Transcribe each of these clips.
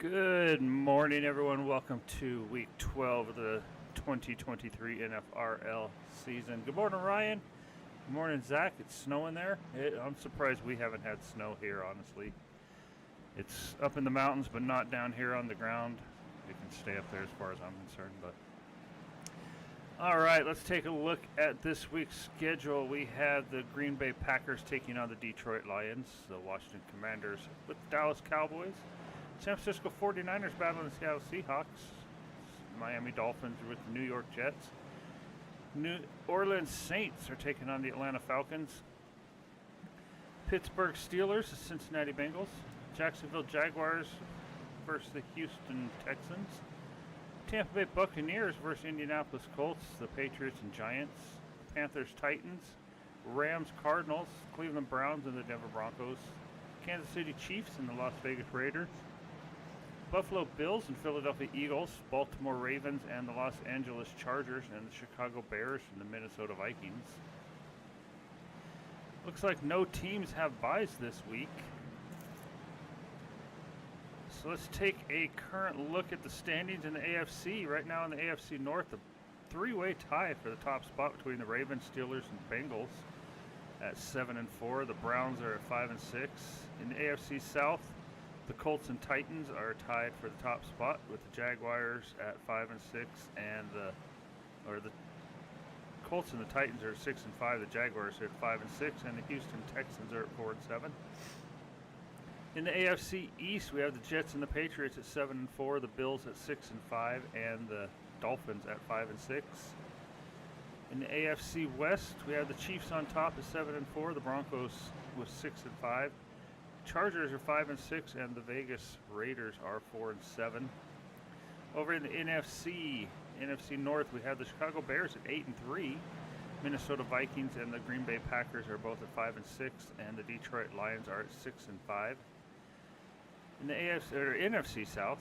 Good morning, everyone. Welcome to week 12 of the 2023 NFRL season. Good morning, Ryan. Good morning, Zach. It's snowing there. I'm surprised we haven't had snow here, honestly. It's up in the mountains, but not down here on the ground. It can stay up there as far as I'm concerned. But all right, let's take a look at this week's schedule. We have the Green Bay Packers taking on the Detroit Lions, the Washington Commanders with the Dallas Cowboys, San Francisco 49ers battling the Seattle Seahawks, Miami Dolphins with the New York Jets, New Orleans Saints are taking on the Atlanta Falcons, Pittsburgh Steelers, the Cincinnati Bengals, Jacksonville Jaguars versus the Houston Texans, Tampa Bay Buccaneers versus Indianapolis Colts, the Patriots and Giants, Panthers Titans, Rams Cardinals, Cleveland Browns and the Denver Broncos, Kansas City Chiefs and the Las Vegas Raiders, Buffalo Bills and Philadelphia Eagles, Baltimore Ravens and the Los Angeles Chargers, and the Chicago Bears and the Minnesota Vikings. Looks like no teams have byes this week. So let's take a current look at the standings in the AFC. Right now in the AFC North, a three-way tie for the top spot between the Ravens, Steelers, and Bengals at 7-4. The Browns are at 5-6. In the AFC South, the Colts and Titans are tied for the top spot with the Jaguars at 5-6, and the Colts and the Titans are at 6-5. The Jaguars are at 5-6, and the Houston Texans are at 4-7. In the AFC East, we have the Jets and the Patriots at 7-4, the Bills at 6-5, and the Dolphins at 5-6. In the AFC West, we have the Chiefs on top at 7-4, the Broncos with 6-5. Chargers are 5-6, and the Vegas Raiders are 4-7. Over in the NFC North, we have the Chicago Bears at 8-3. Minnesota Vikings and the Green Bay Packers are both at 5-6, and the Detroit Lions are at 6-5. In the NFC South,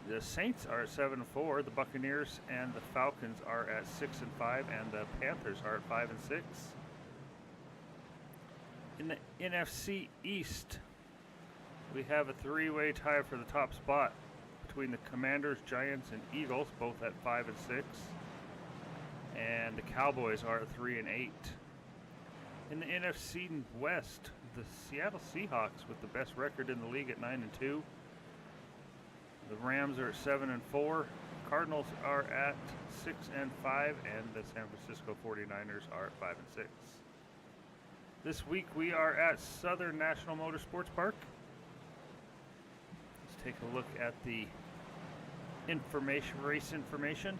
the Saints are at 7-4. The Buccaneers and the Falcons are at 6-5, and the Panthers are at 5-6. In the NFC East, we have a three-way tie for the top spot between the Commanders, Giants, and Eagles, both at 5-6. And the Cowboys are at 3-8. In the NFC West, the Seattle Seahawks with the best record in the league at 9-2. The Rams are at 7-4. Cardinals are at 6-5, and the San Francisco 49ers are at 5-6. This week we are at Southern National Motorsports Park. Let's take a look at the race information.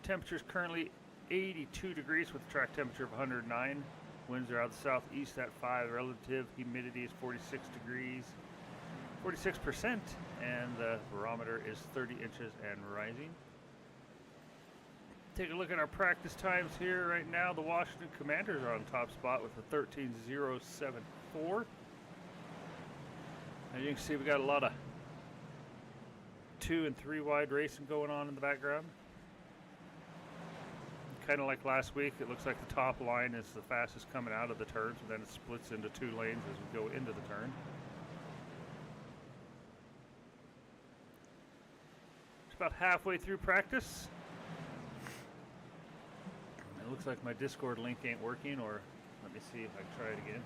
Temperature is currently 82 degrees with a track temperature of 109. Winds are out of the southeast at 5. Relative humidity is 46 degrees, 46%, and the barometer is 30 inches and rising. Take a look at our practice times here right now. The Washington Commanders are on top spot with a 13.074. As you can see, we got a lot of 2 and 3 wide racing going on in the background. Kind of like last week, it looks like the top line is the fastest coming out of the turns, and then it splits into 2 lanes as we go into the turn. It's about halfway through practice. It looks like my Discord link ain't working, or let me see if I can try it again.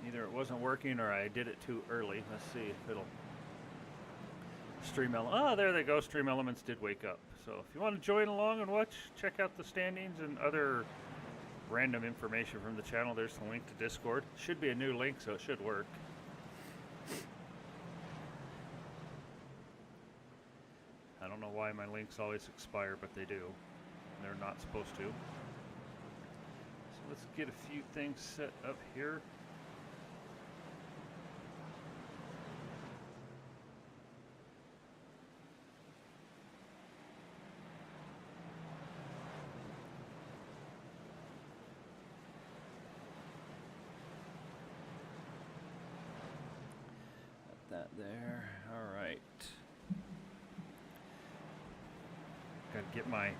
Either it wasn't working or I did it too early. Let's see if it'll Stream Elements. Oh, there they go. Stream Elements did wake up. So if you want to join along and watch, check out the standings and other random information from the channel. There's the link to Discord. Should be a new link, so it should work. I don't know why my links always expire, but they do. And they're not supposed to. So let's get a few things set up here. That there. All right. Got to get my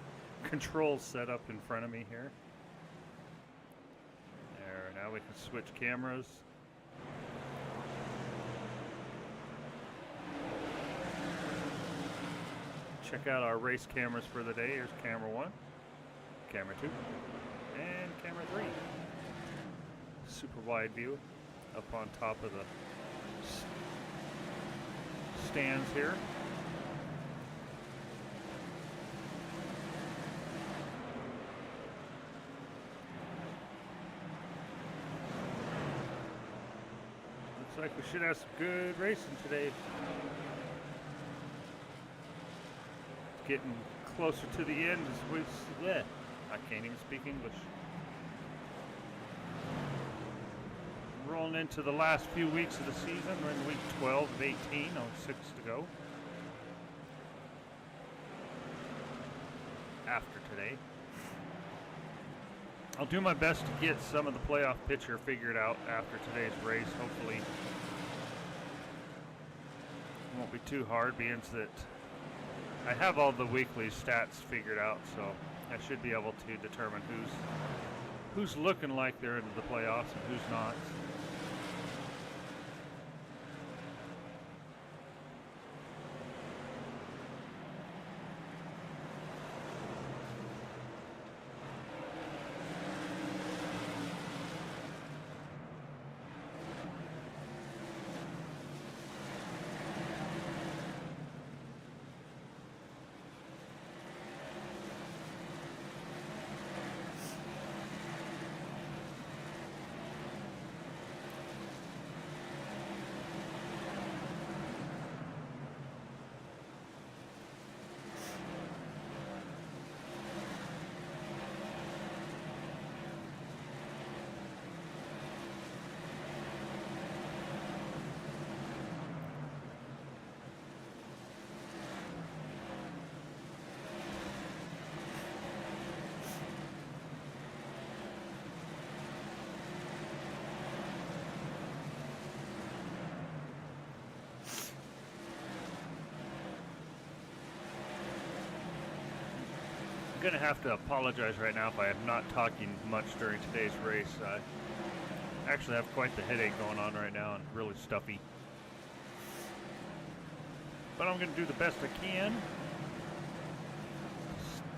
controls set up in front of me here. There, now we can switch cameras. Check out our race cameras for the day. Here's camera 1, camera 2, and camera 3. Super wide view up on top of the stands here. Looks like we should have some good racing today. It's getting closer to the end as we, yeah, I can't even speak English. Rolling into the last few weeks of the season. We're in week 12 of 18, only 6 to go. After today. I'll do my best to get some of the playoff picture figured out after today's race. Hopefully it won't be too hard, being that I have all the weekly stats figured out, so I should be able to determine who's looking like they're into the playoffs and who's not. I'm going to have to apologize right now if I am not talking much during today's race. I actually have quite the headache going on right now and really stuffy. But I'm going to do the best I can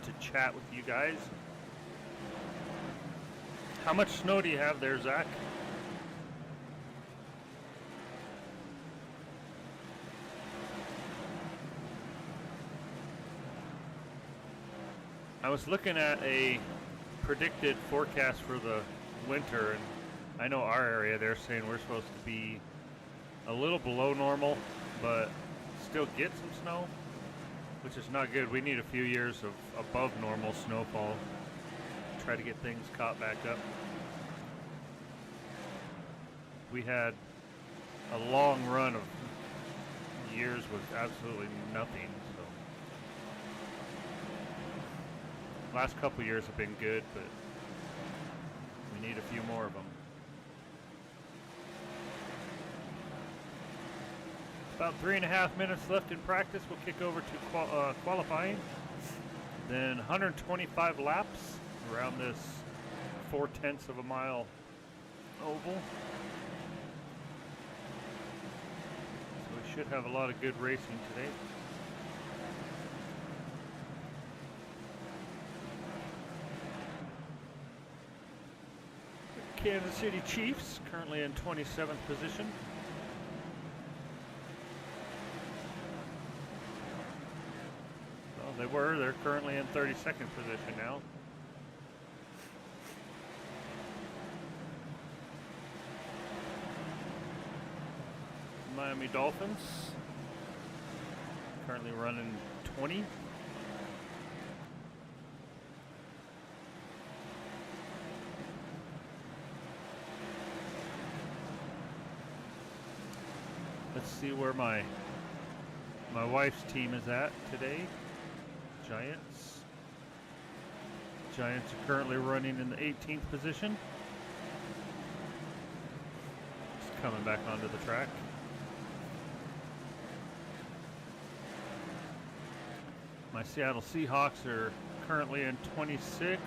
to chat with you guys. How much snow do you have there, Zach? I was looking at a predicted forecast for the winter, and I know our area, they're saying we're supposed to be a little below normal, but still get some snow, which is not good. We need a few years of above normal snowfall to try to get things caught back up. We had a long run of years with absolutely nothing. Last couple years have been good, but we need a few more of them. About 3.5 minutes left in practice. We'll kick over to qualifying. Then 125 laps around this 0.4 of a mile oval. So we should have a lot of good racing today. Kansas City Chiefs currently in 27th position. Well, they're currently in 32nd position now. Miami Dolphins currently running 20. Let's see where my wife's team is at today. Giants. Giants are currently running in the 18th position. Just coming back onto the track. My My Seattle Seahawks are currently in 26th.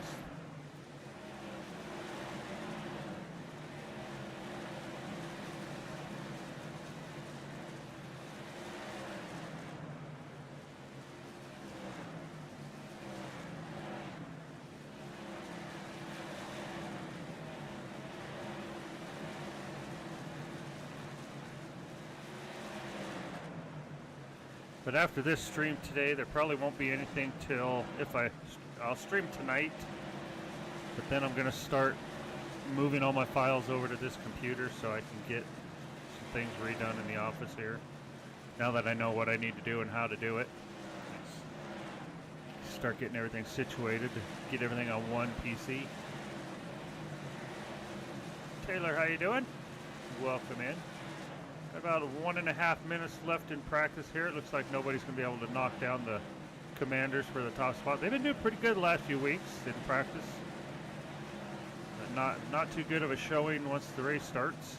But after this stream today, there probably won't be anything till I'll stream tonight. But then I'm going to start moving all my files over to this computer so I can get some things redone in the office here. Now that I know what I need to do and how to do it, start getting everything situated to get everything on one PC. Taylor, how you doing? Welcome in. About 1.5 minutes left in practice here. It looks like nobody's going to be able to knock down the Commanders for the top spot. They've been doing pretty good the last few weeks in practice. Not too good of a showing once the race starts.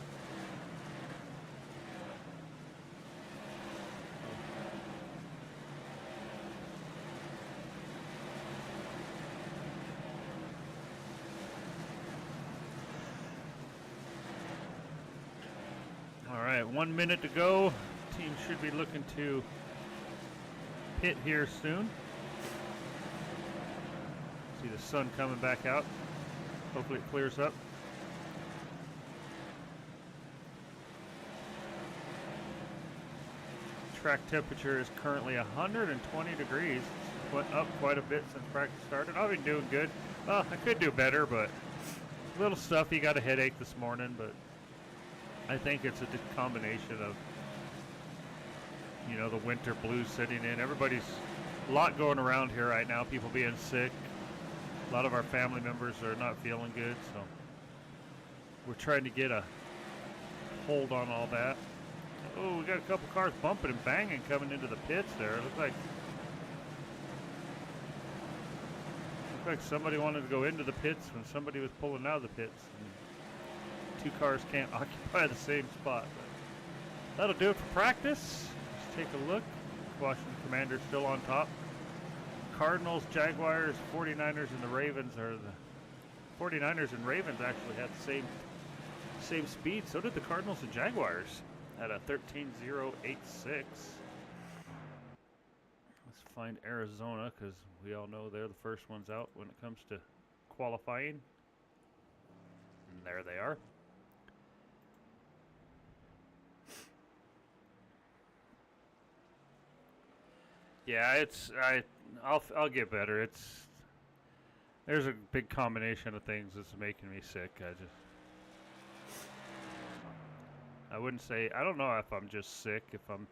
All right, 1 minute to go. Team should be looking to pit here soon. See the sun coming back out. Hopefully it clears up. Track temperature is currently 120 degrees. It's went up quite a bit since practice started. I've been doing good. Well, I could do better, but a little stuffy. Got a headache this morning, but I think it's a combination of, you know, the winter blues setting in. Everybody's a lot going around here right now. People being sick. A lot of our family members are not feeling good, so we're trying to get a hold on all that. Oh, we got a couple cars bumping and banging coming into the pits there. It looked like somebody wanted to go into the pits when somebody was pulling out of the pits. And two cars can't occupy the same spot. But that'll do it for practice. Let's take a look. Washington Commanders still on top. Cardinals, Jaguars, 49ers, and the Ravens are the 49ers and Ravens actually had the same speed. So did the Cardinals and Jaguars at a 13.086. Let's find Arizona because we all know they're the first ones out when it comes to qualifying. And there they are. Yeah, I'll get better. There's a big combination of things that's making me sick. I wouldn't say, I don't know if I'm just sick, if I'm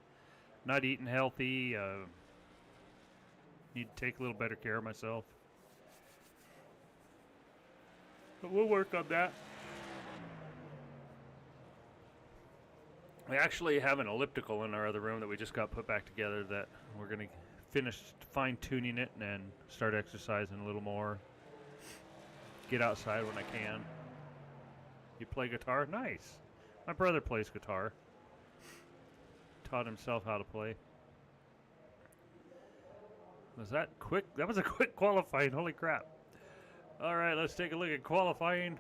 not eating healthy, need to take a little better care of myself. But we'll work on that. We actually have an elliptical in our other room that we just got put back together that we're going to finish fine-tuning it and start exercising a little more. Get outside when I can. You play guitar? Nice. My brother plays guitar. Taught himself how to play. Was that quick? That was a quick qualifying. Holy crap. All right, let's take a look at qualifying.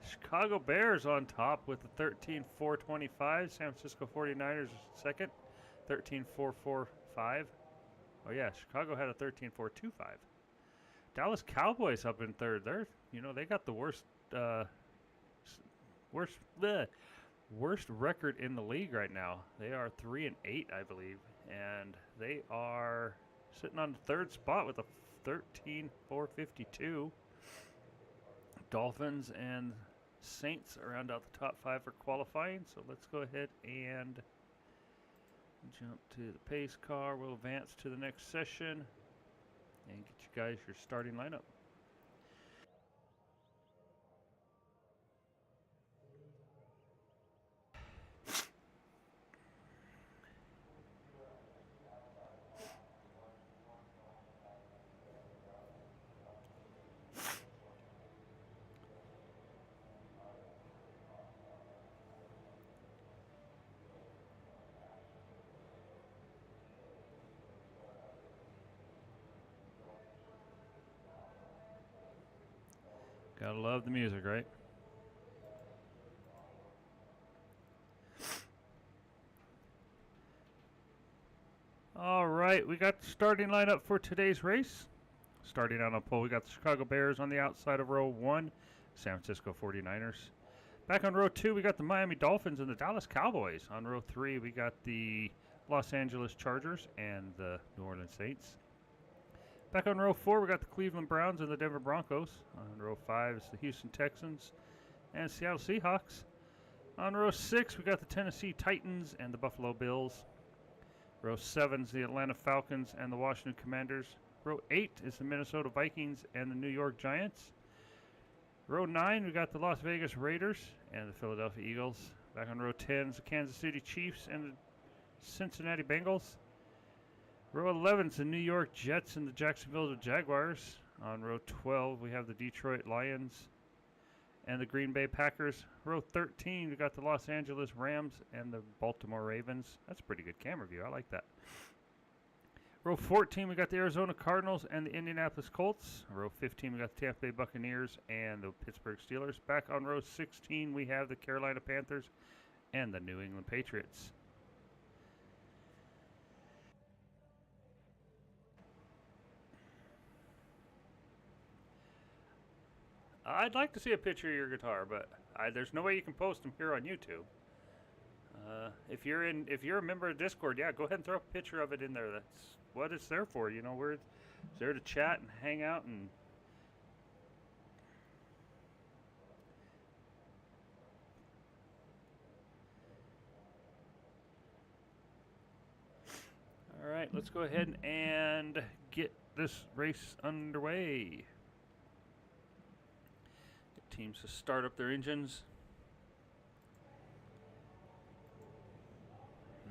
Chicago Bears on top with the 13.425. San Francisco 49ers second, 13.445. Oh yeah, Chicago had a 13.425. Dallas Cowboys up in third. They got the worst record in the league right now. They are 3-8, I believe, and they are sitting on the third spot with a 13.452. Dolphins and Saints round out the top 5 for qualifying. So let's go ahead and jump to the pace car. We'll advance to the next session and get you guys your starting lineup. Gotta love the music, right? All right, we got the starting lineup for today's race. Starting out on pole, we got the Chicago Bears on the outside of row 1, San Francisco 49ers. Back on row 2, we got the Miami Dolphins and the Dallas Cowboys. On row 3, we got the Los Angeles Chargers and the New Orleans Saints. Back on row 4, we got the Cleveland Browns and the Denver Broncos. On row 5 is the Houston Texans and Seattle Seahawks. On row 6, we got the Tennessee Titans and the Buffalo Bills. Row 7 is the Atlanta Falcons and the Washington Commanders. Row 8 is the Minnesota Vikings and the New York Giants. Row 9, we got the Las Vegas Raiders and the Philadelphia Eagles. Back on row 10 is the Kansas City Chiefs and the Cincinnati Bengals. Row 11 is the New York Jets and the Jacksonville Jaguars. On row 12, we have the Detroit Lions and the Green Bay Packers. Row 13, we got the Los Angeles Rams and the Baltimore Ravens. That's a pretty good camera view. I like that. Row 14, we got the Arizona Cardinals and the Indianapolis Colts. Row 15, we got the Tampa Bay Buccaneers and the Pittsburgh Steelers. Back on row 16, we have the Carolina Panthers and the New England Patriots. I'd like to see a picture of your guitar, but there's no way you can post them here on YouTube. If you're a member of Discord, yeah, go ahead and throw a picture of it in there. That's what it's there for. You know, we're there to chat and hang out and. All right, let's go ahead and get this race underway. Get teams to start up their engines.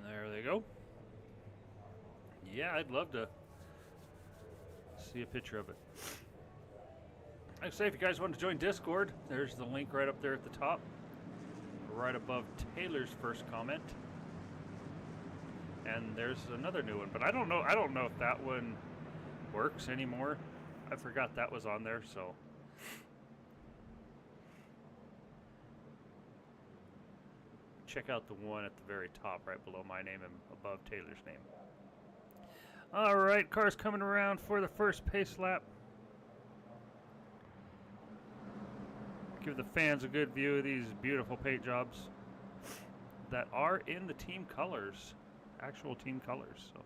There they go. Yeah, I'd love to see a picture of it. Like I say, if you guys want to join Discord, there's the link right up there at the top, right above Taylor's first comment. And there's another new one, but I don't know if that one works anymore. I forgot that was on there, so. Check out the one at the very top, right below my name and above Taylor's name. All right, cars coming around for the first pace lap. Give the fans a good view of these beautiful paint jobs that are in the team colors, actual team colors. So,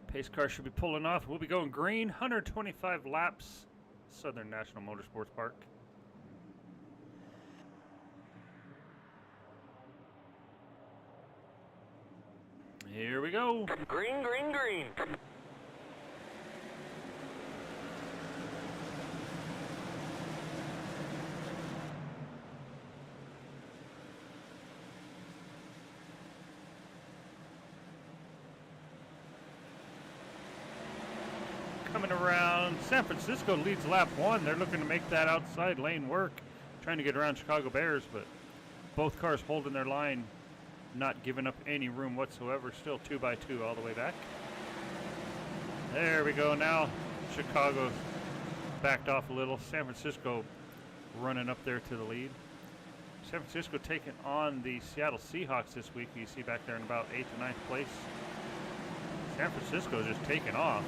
pace car should be pulling off. We'll be going green, 125 laps, Southern National Motorsports Park. Here we go. Green, green, green. Coming around, San Francisco leads lap 1. They're looking to make that outside lane work, trying to get around Chicago Bears, but both cars holding their line, not giving up any room whatsoever. Still 2x2 all the way back. There we go. Now Chicago backed off a little. San Francisco running up there to the lead. San Francisco taking on the Seattle Seahawks this week. You see back there in about 8th to 9th place. San Francisco just taking off.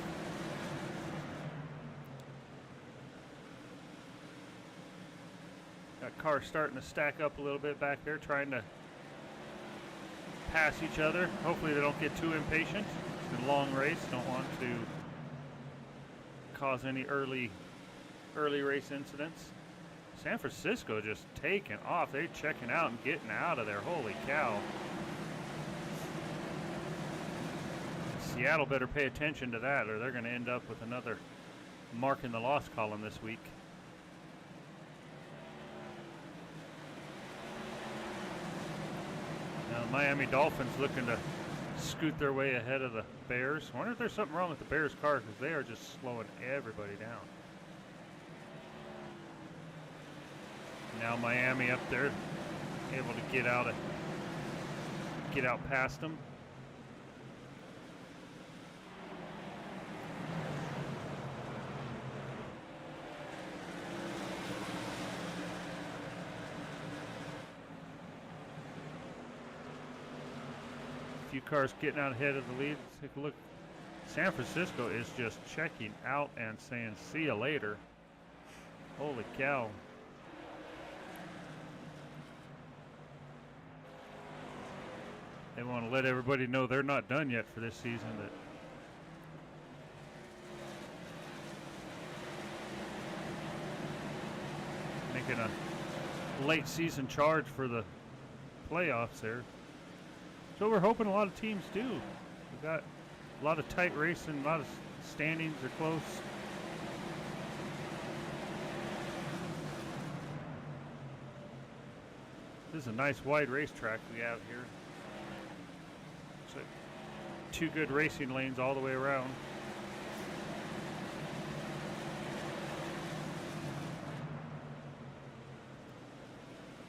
Got cars starting to stack up a little bit back there, trying to pass each other. Hopefully they don't get too impatient. It's a long race. Don't want to cause any early race incidents. San Francisco just taking off. They're checking out and getting out of there. Holy cow. Seattle better pay attention to that, or they're going to end up with another mark in the loss column this week. Now, Miami Dolphins looking to scoot their way ahead of the Bears. I wonder if there's something wrong with the Bears car, because they are just slowing everybody down. Now Miami up there, able to get out past them. few cars getting out ahead of the lead. Let's take a look. San Francisco is just checking out and saying, see you later. Holy cow. They want to let everybody know they're not done yet for this season. That making a late season charge for the playoffs there. So we're hoping a lot of teams do. We've got a lot of tight racing, a lot of standings are close. This is a nice wide racetrack we have here. Looks like 2 good racing lanes all the way around.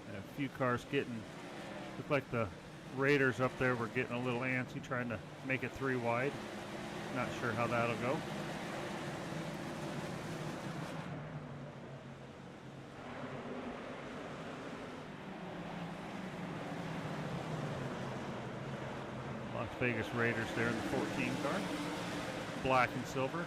And a few cars getting, look like the Raiders up there were getting a little antsy trying to make it 3 wide. Not sure how that'll go. Las Vegas Raiders there in the 14 car. Black and silver.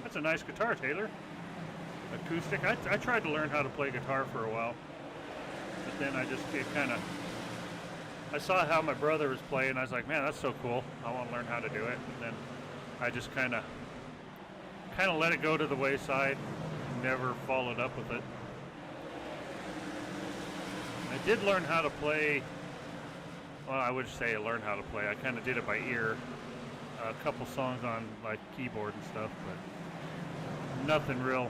That's a nice guitar, Taylor. Acoustic. I tried to learn how to play guitar for a while. But then I just I saw how my brother was playing. I was like, man, that's so cool. I want to learn how to do it. And then I just kind of let it go to the wayside. Never followed up with it. I did learn how to play. Well, I would say I learned how to play. I kind of did it by ear. A couple songs on like keyboard and stuff, but nothing real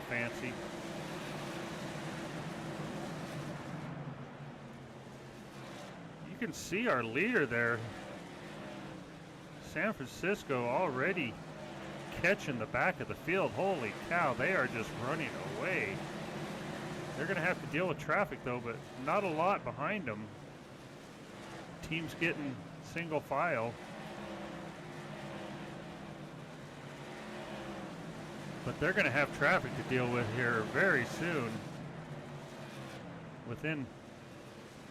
fancy. You can see our leader there. San Francisco already catching the back of the field. Holy cow, they are just running away. They're going to have to deal with traffic though, but not a lot behind them. Teams getting single file. But they're going to have traffic to deal with here very soon. Within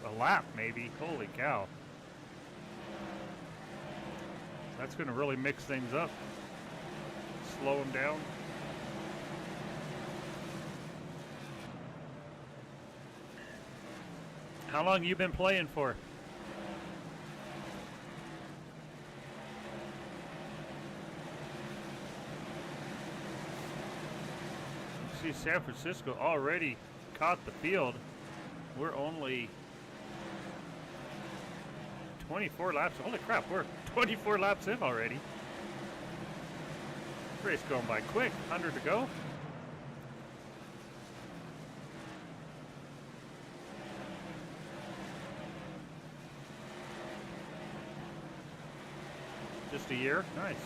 a lap maybe. Holy cow. That's going to really mix things up. Slow them down. How long you been playing for? You see San Francisco already caught the field. We're only 24 laps. Holy crap, we're 24 laps in already. Race going by quick. 100 to go. Just a year? Nice.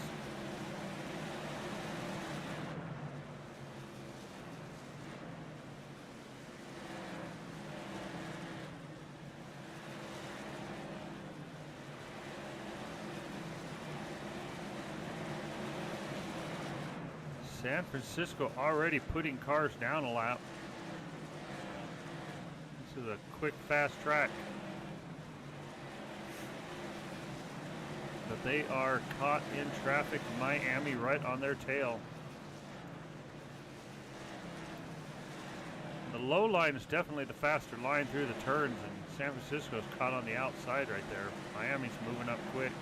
San Francisco already putting cars down a lap. This is a quick, fast track. But they are caught in traffic. Miami right on their tail. The low line is definitely the faster line through the turns, and San Francisco's caught on the outside right there. Miami's moving up quick.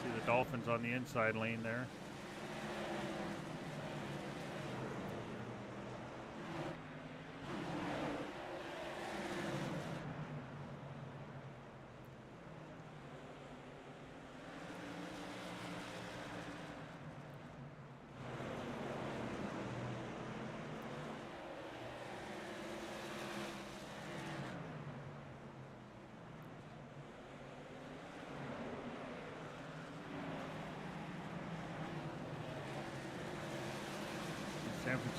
See the Dolphins on the inside lane there.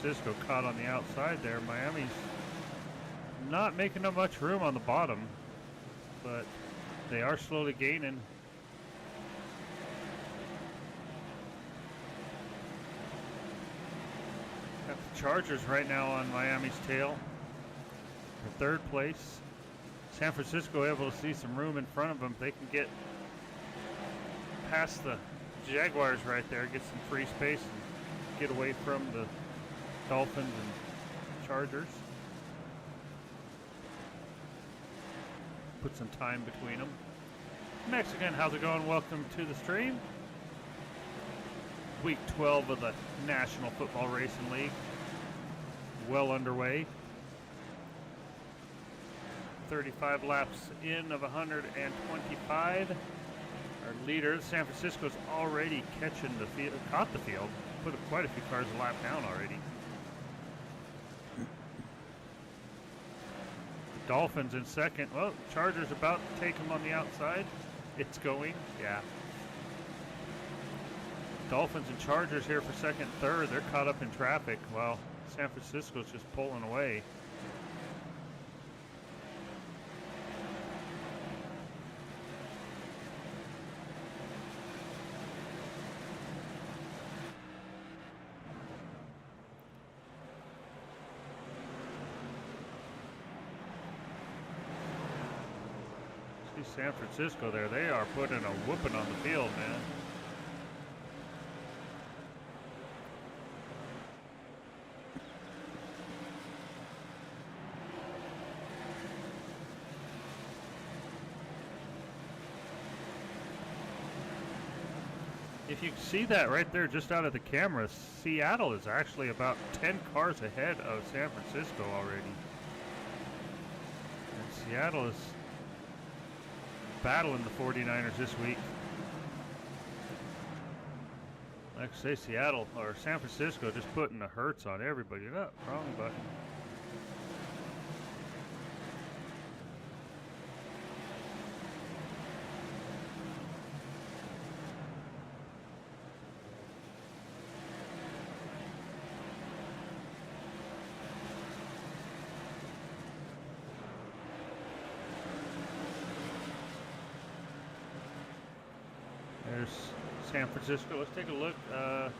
Francisco caught on the outside there. Miami's not making up much room on the bottom, but they are slowly gaining. Got the Chargers right now on Miami's tail for third place. San Francisco able to see some room in front of them. They can get past the Jaguars right there, get some free space and get away from the Dolphins and Chargers. Put some time between them. Mexican, how's it going? Welcome to the stream. Week 12 of the National Football Racing League. Well underway. 35 laps in of 125. Our leader, San Francisco's already catching the field, caught the field. Put quite a few cars a lap down already. The Dolphins in second. Well, Chargers about to take them on the outside. It's going, yeah. Dolphins and Chargers here for second, third. They're caught up in traffic while San Francisco's just pulling away. San Francisco there, they are putting a whooping on the field, man. If you see that right there just out of the camera, Seattle is actually about 10 cars ahead of San Francisco already. And Seattle is battling the 49ers this week. Like I say, Seattle or San Francisco just putting the hurts on everybody. No, wrong button. There's San Francisco. Let's take a look at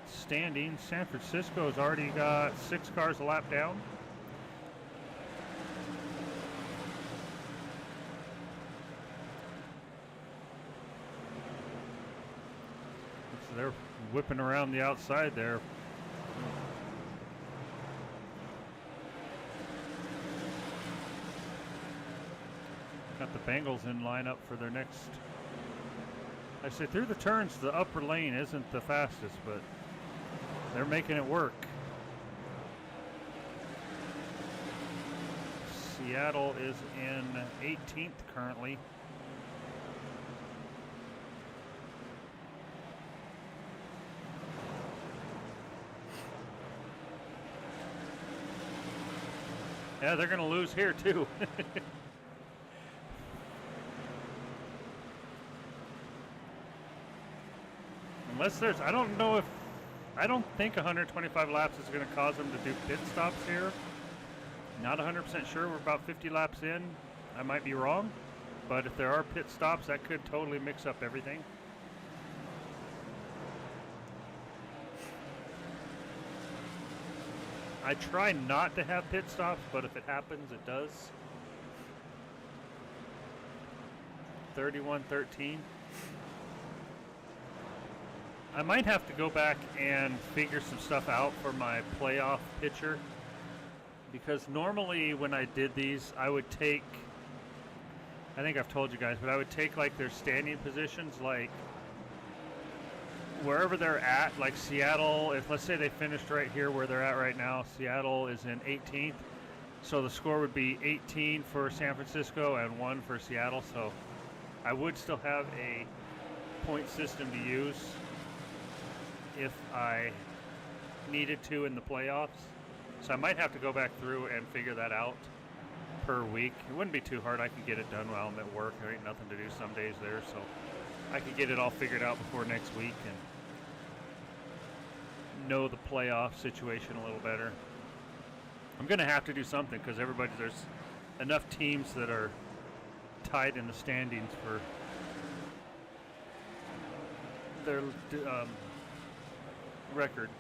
standings. San Francisco's already got 6 cars a lap down. So they're whipping around the outside there. Got the Bengals in lineup for their next. I say through the turns, the upper lane isn't the fastest, but they're making it work. Seattle is in 18th currently. Yeah, they're going to lose here too. Unless there's, I don't think 125 laps is going to cause them to do pit stops here. Not 100% sure. We're about 50 laps in. I might be wrong. But if there are pit stops, that could totally mix up everything. I try not to have pit stops, but if it happens, it does. 31-13. I might have to go back and figure some stuff out for my playoff picture, because normally when I did these, I would take, I think I've told you guys, but I would take like their standing positions, like wherever they're at, like Seattle, if let's say they finished right here where they're at right now, Seattle is in 18th, so the score would be 18 for San Francisco and 1 for Seattle, so I would still have a point system to use if I needed to in the playoffs. So I might have to go back through and figure that out per week. It wouldn't be too hard. I could get it done while I'm at work. There ain't nothing to do some days there, so I could get it all figured out before next week and know the playoff situation a little better. I'm going to have to do something because there's enough teams that are tied in the standings for their record.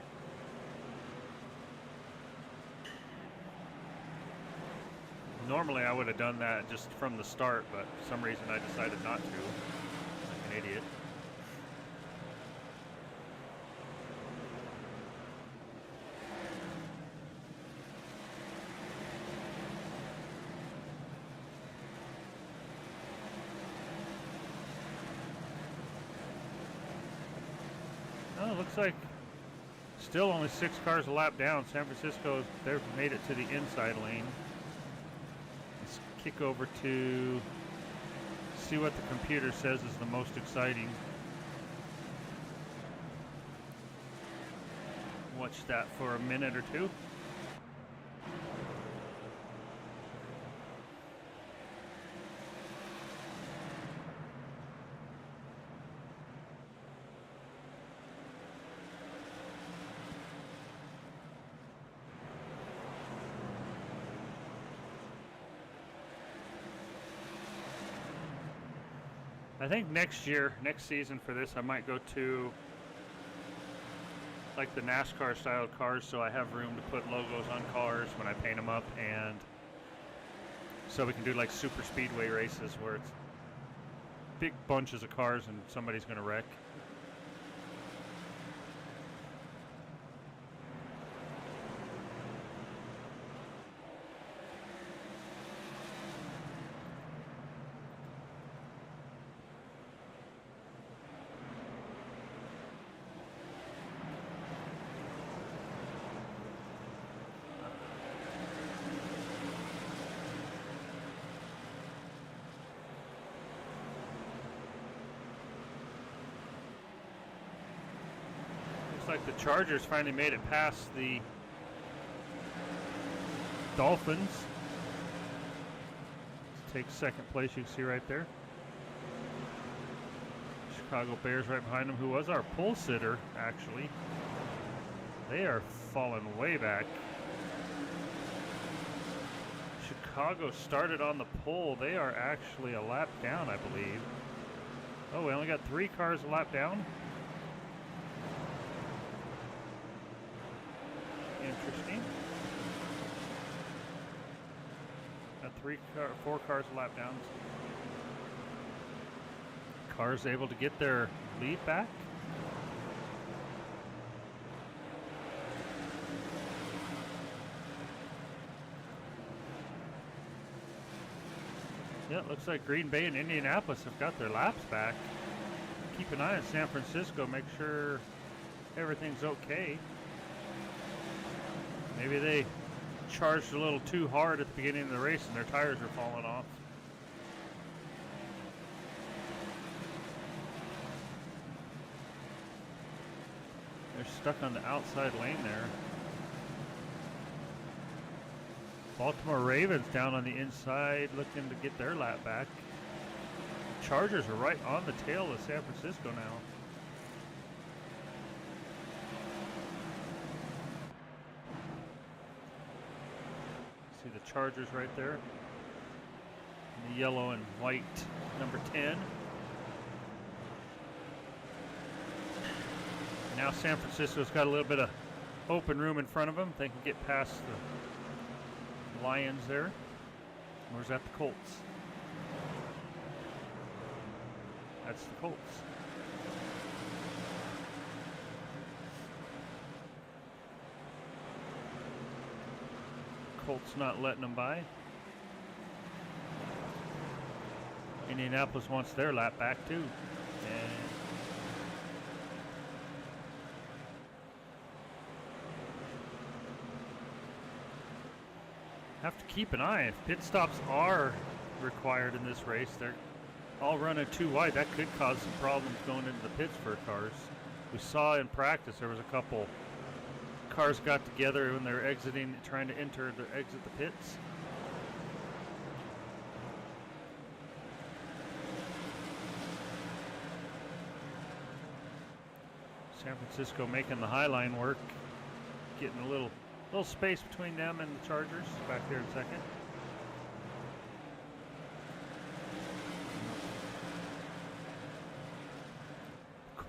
Normally I would have done that just from the start, but for some reason I decided not to. Like an idiot. Oh, looks like still only 6 cars a lap down. San Francisco, they've made it to the inside lane. Let's kick over to see what the computer says is the most exciting. Watch that for a minute or two. I think next season for this, I might go to like the NASCAR style cars, so I have room to put logos on cars when I paint them up, and so we can do like super speedway races where it's big bunches of cars and somebody's going to wreck. Like the Chargers finally made it past the Dolphins. Let's take second place, you can see right there. Chicago Bears right behind them, who was our pole sitter, actually. They are falling way back. Chicago started on the pole. They are actually a lap down, I believe. Oh, we only got 3 cars a lap down. Interesting. Got 4 cars a lap down. Cars able to get their lead back. Yeah, it looks like Green Bay and Indianapolis have got their laps back. Keep an eye on San Francisco, make sure everything's okay. Maybe they charged a little too hard at the beginning of the race and their tires are falling off. They're stuck on the outside lane there. Baltimore Ravens down on the inside looking to get their lap back. Chargers are right on the tail of San Francisco now. See the Chargers right there. And the yellow and white number 10. Now San Francisco's got a little bit of open room in front of them. They can get past the Lions there. Or is that the Colts? That's the Colts. Colts not letting them by. Indianapolis wants their lap back too. And have to keep an eye. If pit stops are required in this race, they're all running too wide. That could cause some problems going into the pits for cars. We saw in practice there was a couple cars got together when they're exiting, trying to exit the pits. San Francisco making the high line work. getting a little space between them and the Chargers back there in second.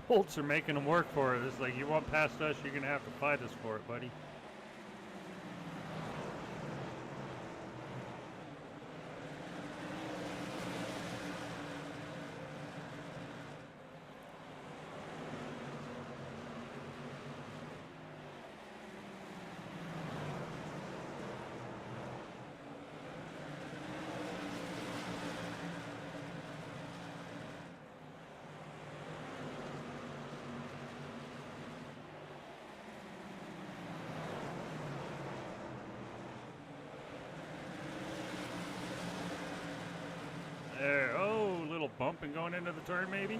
Colts are making them work for it. It's like, you want past us, you're going to have to fight us for it, buddy. There, oh, little bumping going into the turn maybe.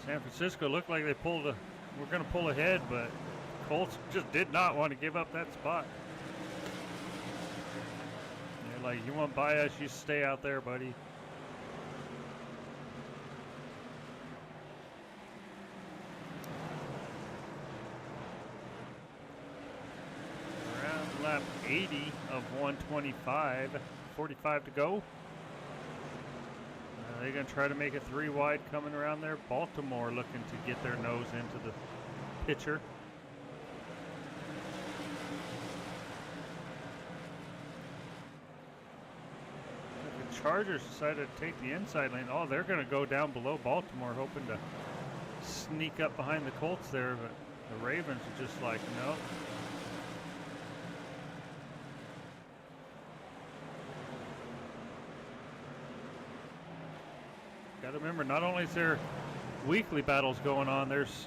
San Francisco looked like they were going to pull ahead, but Colts just did not want to give up that spot. They're like, you want by us, you stay out there, buddy. Around lap 80 of 125. 45 to go. They're going to try to make it 3 wide coming around there. Baltimore looking to get their nose into the picture. The Chargers decided to take the inside lane. Oh, they're going to go down below Baltimore, hoping to sneak up behind the Colts there, but the Ravens are just like, no. Got to remember, not only is there weekly battles going on, there's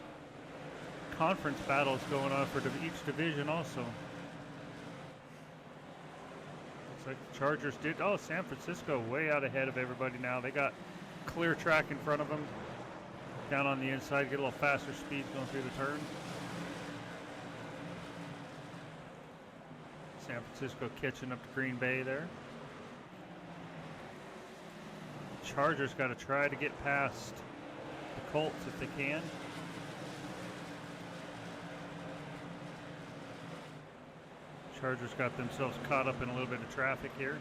conference battles going on for each division also. Looks like the Chargers did. Oh, San Francisco way out ahead of everybody now. They got clear track in front of them. Down on the inside, get a little faster speed going through the turn. San Francisco catching up to Green Bay there. Chargers got to try to get past the Colts if they can. Chargers got themselves caught up in a little bit of traffic here.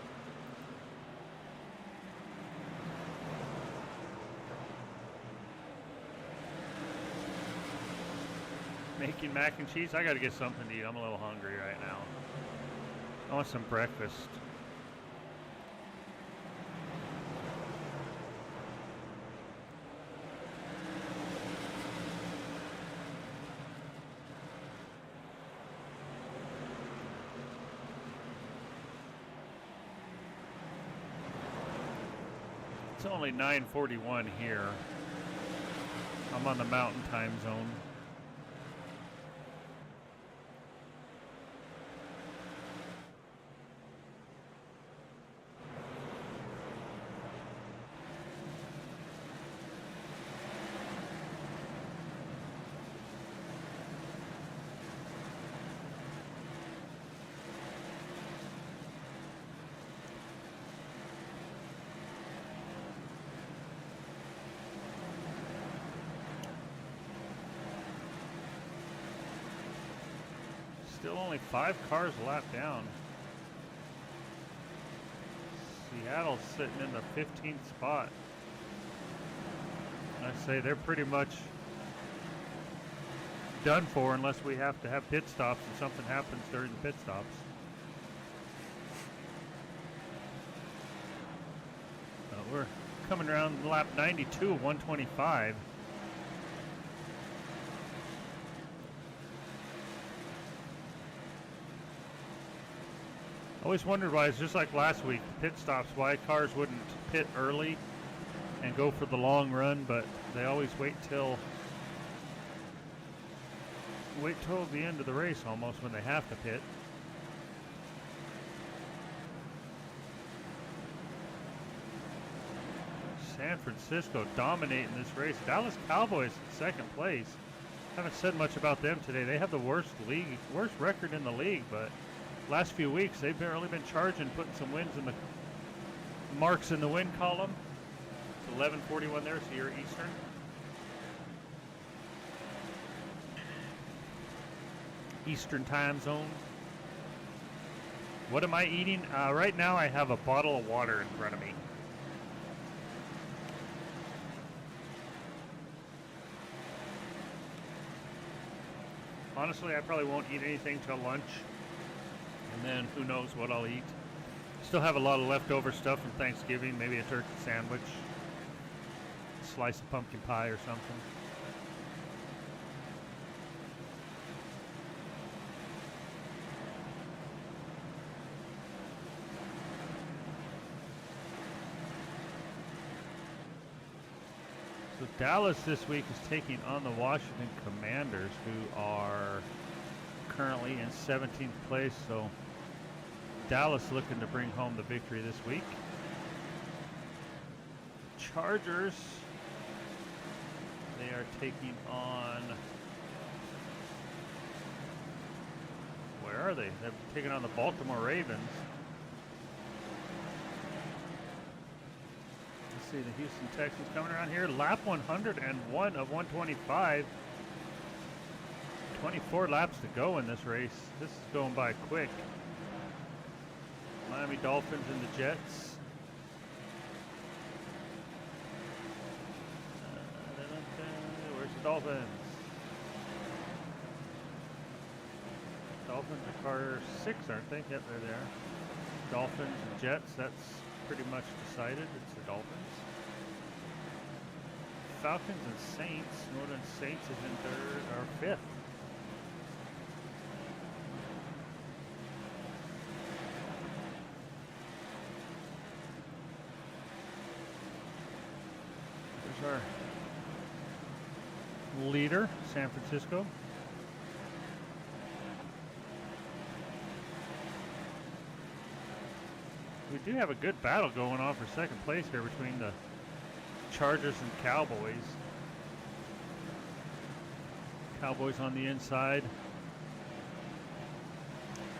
Making mac and cheese. I got to get something to eat. I'm a little hungry right now. I want some breakfast. It's only 9:41 here. I'm on the Mountain Time Zone. Still only 5 cars a lap down. Seattle's sitting in the 15th spot. I say they're pretty much done for unless we have to have pit stops and something happens during the pit stops. We're coming around lap 92 of 125. I always wondered why, it's just like last week, pit stops, why cars wouldn't pit early and go for the long run, but they always wait till the end of the race almost when they have to pit. San Francisco dominating this race. Dallas Cowboys in second place. Haven't said much about them today. They have the worst record in the league, but last few weeks they've really been charging, putting some wins in the marks in the win column. It's 11:41 there, so you're Eastern. Eastern time zone. What am I eating? Right now I have a bottle of water in front of me. Honestly, I probably won't eat anything till lunch, and then who knows what I'll eat. Still have a lot of leftover stuff from Thanksgiving, maybe a turkey sandwich, a slice of pumpkin pie or something. So Dallas this week is taking on the Washington Commanders, who are currently in 17th place. So Dallas looking to bring home the victory this week. Chargers, they are taking on, where are they? They're taking on the Baltimore Ravens. See the Houston Texans coming around here. Lap 101 of 125. 24 laps to go in this race. This is going by quick. Miami Dolphins and the Jets. Where's the Dolphins? Dolphins are car 6, aren't they? Yep, they're there. Dolphins and Jets, that's pretty much decided. It's the Dolphins. Falcons and Saints. Northern Saints is in 3rd or 5th. There's our leader, San Francisco. We do have a good battle going on for second place here between the Chargers and Cowboys. Cowboys on the inside.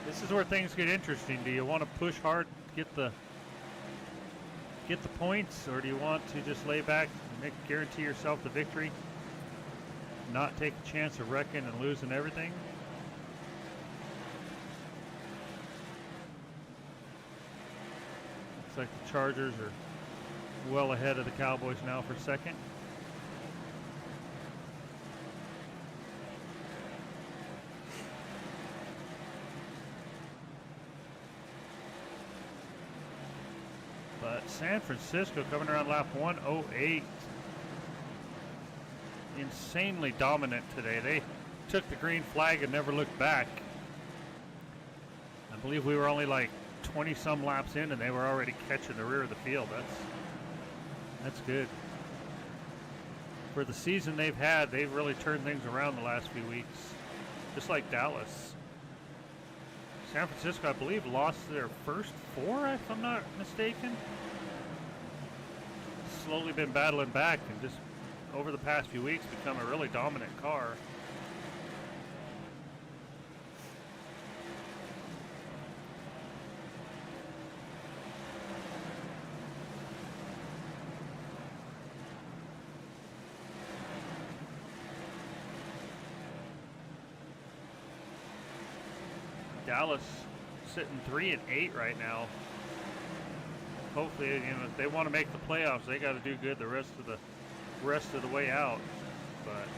This is where things get interesting. Do you want to push hard, get the points, or do you want to just lay back and guarantee yourself the victory? Not take a chance of wrecking and losing everything? Looks like the Chargers are well ahead of the Cowboys now for second. But San Francisco coming around lap 108. Insanely dominant today. They took the green flag and never looked back. I believe we were only like 20 some laps in and they were already catching the rear of the field. That's good. For the season they've had, they've really turned things around the last few weeks. Just like Dallas. San Francisco, I believe, lost their first 4, if I'm not mistaken. Slowly been battling back and just over the past few weeks become a really dominant car. Dallas sitting 3 and 8 right now. Hopefully, if they want to make the playoffs, they got to do good the rest of the way out. But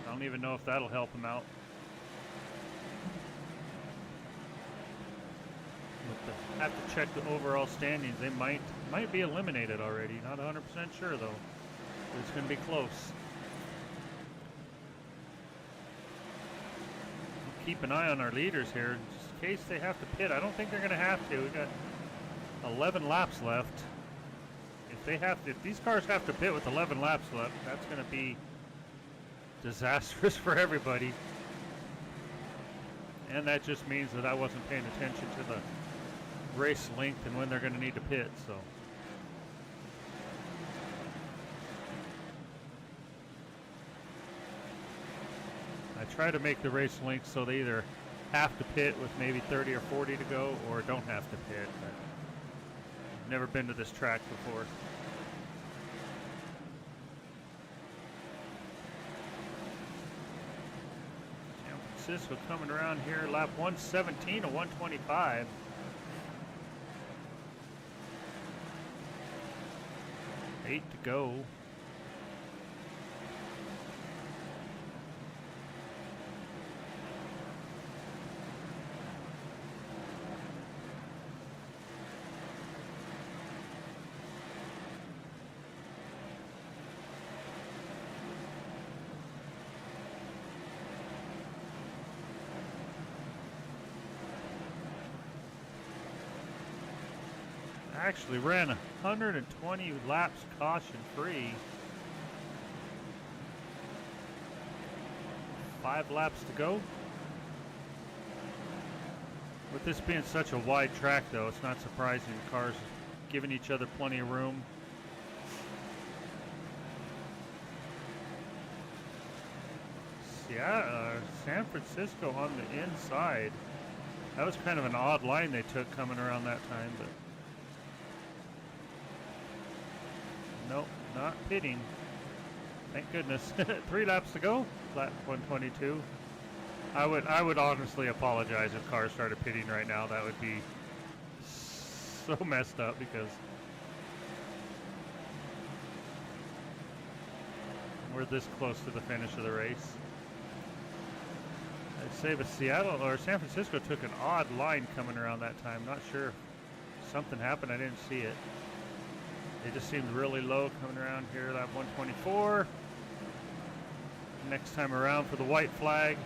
I don't even know if that'll help them out. Have to check the overall standings. They might be eliminated already. Not 100% sure though. But it's going to be close. Keep an eye on our leaders here, just in case they have to pit. I don't think they're going to have to. We got 11 laps left. If these cars have to pit with 11 laps left, that's going to be disastrous for everybody. And that just means that I wasn't paying attention to the race length and when they're going to need to pit. So. I try to make the race length so they either have to pit with maybe 30 or 40 to go or don't have to pit. I've never been to this track before. San Francisco coming around here, lap 117 to 125. Eight to go. Actually ran 120 laps caution-free. 5 laps to go. With this being such a wide track, though, it's not surprising the cars giving each other plenty of room. Yeah, San Francisco on the inside. That was kind of an odd line they took coming around that time, but nope, not pitting. Thank goodness. 3 laps to go. Lap 122. I would honestly apologize if cars started pitting right now. That would be so messed up because we're this close to the finish of the race. I'd say the Seattle or San Francisco took an odd line coming around that time. Not sure if something happened. I didn't see it. They just seemed really low coming around here. Lap 124. Next time around for the white flag.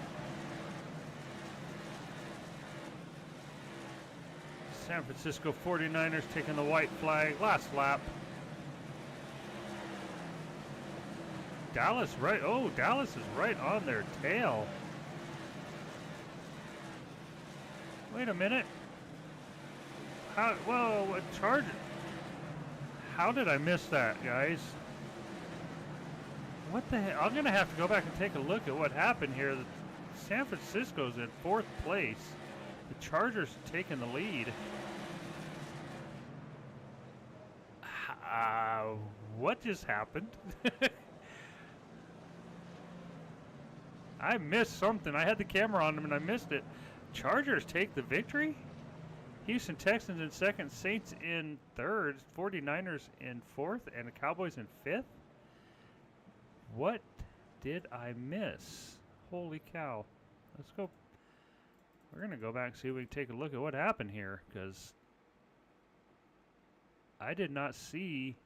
San Francisco 49ers taking the white flag. Last lap. Dallas right. Oh, Dallas is right on their tail. Wait a minute. How? Whoa! What charge? How did I miss that, guys? What the heck? I'm gonna have to go back and take a look at what happened here. San Francisco's in 4th place. The Chargers taking the lead. What just happened? I missed something. I had the camera on them and I missed it. Chargers take the victory? Houston Texans in 2nd, Saints in 3rd, 49ers in 4th, and the Cowboys in 5th? What did I miss? Holy cow. Let's go. We're going to go back and see if we can take a look at what happened here, because I did not see.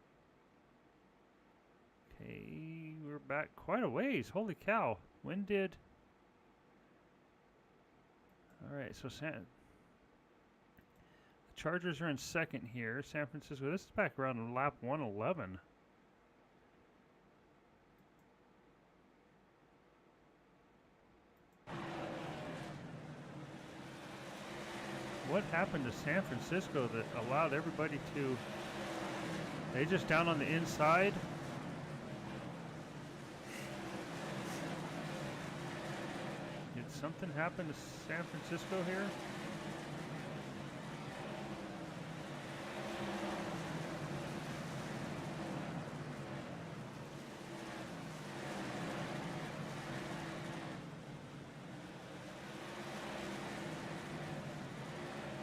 Okay, we're back quite a ways. Holy cow. When did... All right, so the Chargers are in 2nd here. San Francisco, this is back around lap 111. What happened to San Francisco that allowed everybody to... They just down on the inside? Did something happen to San Francisco here?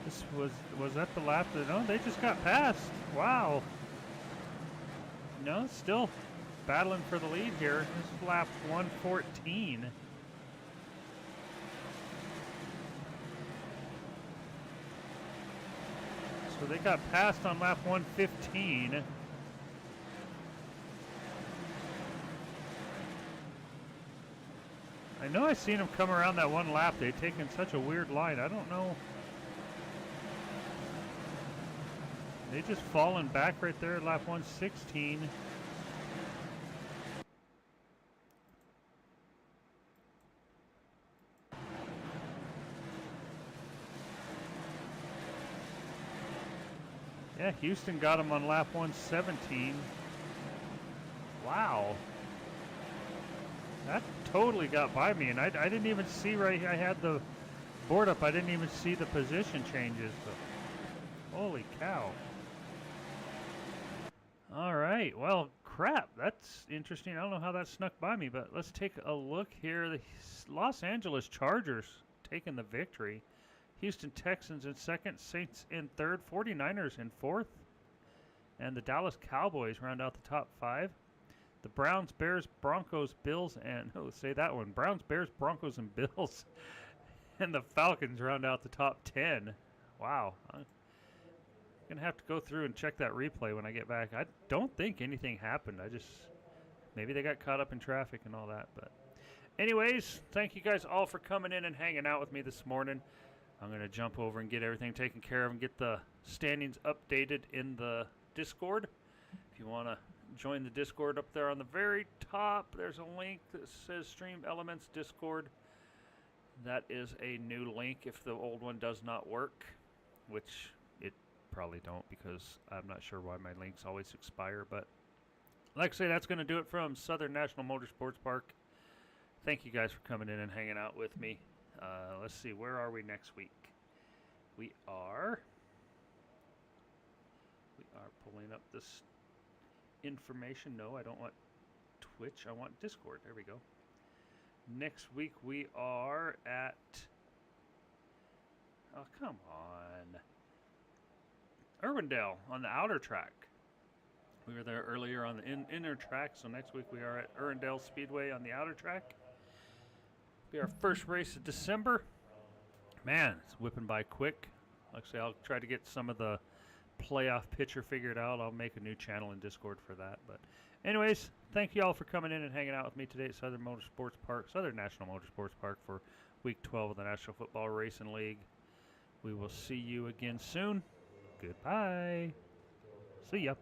This was that the lap that... No, they just got passed. Wow. No, still battling for the lead here. This is lap 114. So they got passed on lap 115. I know I seen them come around that one lap. They've taken such a weird line. I don't know. They just fallen back right there at lap 116. Yeah, Houston got him on lap 117. Wow. That totally got by me, and I didn't even see right. I had the board up. I didn't even see the position changes. But holy cow. All right, well, crap, that's interesting. I don't know how that snuck by me, but let's take a look here. The Los Angeles Chargers taking the victory. Houston Texans in second, Saints in third, 49ers in fourth, and the Dallas Cowboys round out the top 5. The Browns, Bears, Broncos, Bills, and say that one. Browns, Bears, Broncos, and Bills, and the Falcons round out the top 10. Wow. I'm going to have to go through and check that replay when I get back. I don't think anything happened. Maybe they got caught up in traffic and all that. But anyways, thank you guys all for coming in and hanging out with me this morning. I'm going to jump over and get everything taken care of and get the standings updated in the Discord. If you want to join the Discord up there on the very top, there's a link that says Stream Elements Discord. That is a new link if the old one does not work, which it probably don't because I'm not sure why my links always expire. But like I say, that's going to do it from Southern National Motorsports Park. Thank you guys for coming in and hanging out with me. Let's see, where are we next week? We are pulling up this information. No, I don't want Twitch. I want Discord. There we go. Next week we are at... Oh, come on. Irwindale on the outer track. We were there earlier on the inner track, so next week we are at Irwindale Speedway on the outer track. Be our first race of December. Man, it's whipping by quick. Like I say, I'll try to get some of the playoff picture figured out. I'll make a new channel in Discord for that. But anyways, thank you all for coming in and hanging out with me today at Southern National Motorsports Park for week 12 of the National Football Racing League. We will see you again soon. Goodbye. See ya.